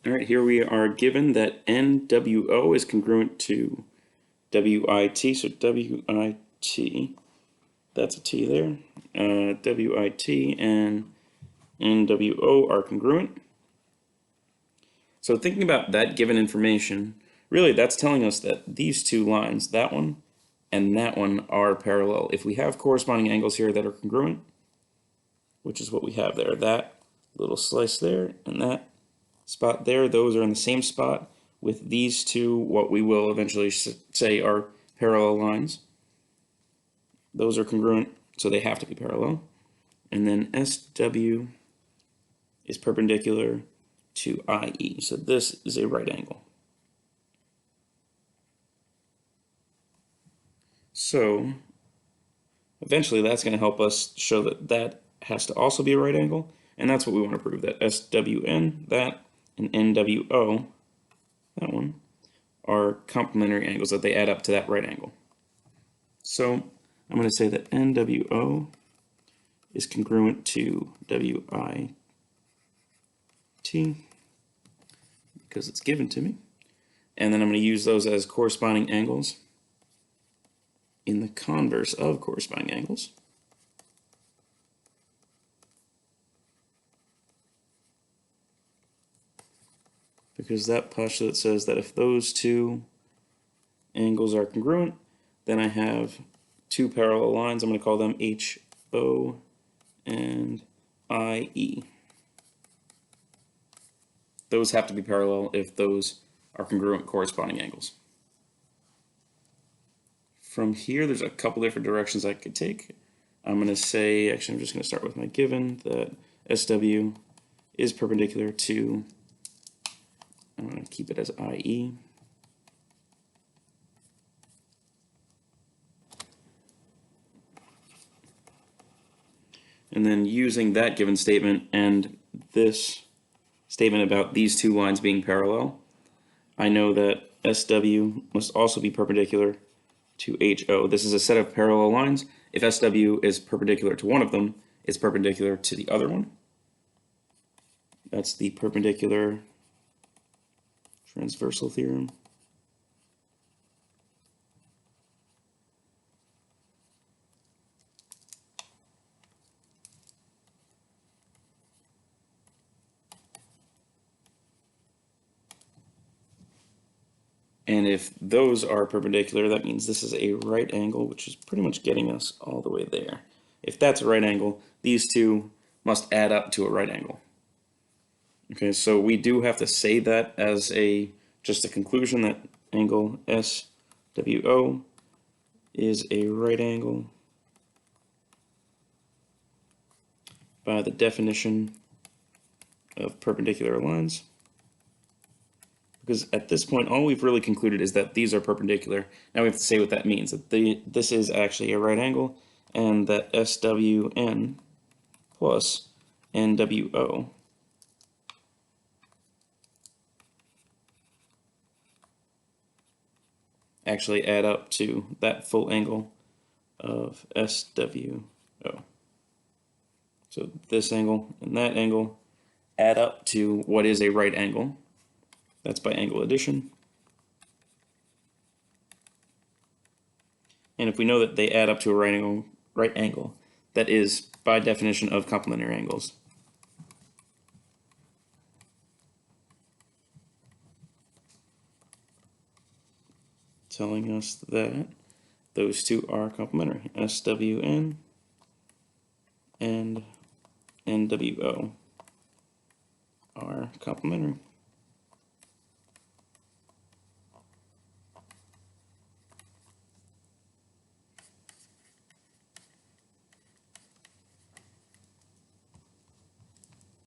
All right, here we are given that NWO is congruent to WIT, so WIT, that's a T there, WIT and NWO are congruent. So thinking about that given information, really that's telling us that these two lines, that one and that one, are parallel. If we have corresponding angles here that are congruent, which is what we have there, that little slice there and that spot there, those are in the same spot with these two, what we will eventually say are parallel lines. Those are congruent, so they have to be parallel. And then SW is perpendicular to IE, so this is a right angle. So eventually that's going to help us show that that has to also be a right angle, and that's what we want to prove, that SWN, that, and NWO, that one, are complementary angles, that they add up to that right angle. So I'm going to say that NWO is congruent to WIT because it's given to me. And then I'm going to use those as corresponding angles in the converse of corresponding angles. Because that postulate says that if those two angles are congruent, then I have two parallel lines. I'm going to call them HO and IE. Those have to be parallel if those are congruent corresponding angles. From here, there's a couple different directions I could take. I'm going to say, actually, I'm just going to start with my given that SW is perpendicular to, I'm going to keep it as IE. And then using that given statement and this statement about these two lines being parallel, I know that SW must also be perpendicular to HO. This is a set of parallel lines. If SW is perpendicular to one of them, it's perpendicular to the other one. That's the perpendicular transversal theorem. And if those are perpendicular, that means this is a right angle, which is pretty much getting us all the way there. If that's a right angle, these two must add up to a right angle. Okay, so we do have to say that as just a conclusion that angle SWO is a right angle by the definition of perpendicular lines. Because at this point, all we've really concluded is that these are perpendicular. Now we have to say what that means, that this is actually a right angle, and that SWN plus NWO actually add up to that full angle of SWO. So this angle and that angle add up to what is a right angle. That's by angle addition. And if we know that they add up to a right angle, that is by definition of complementary angles. Telling us that those two are complementary, SWN and NWO are complementary.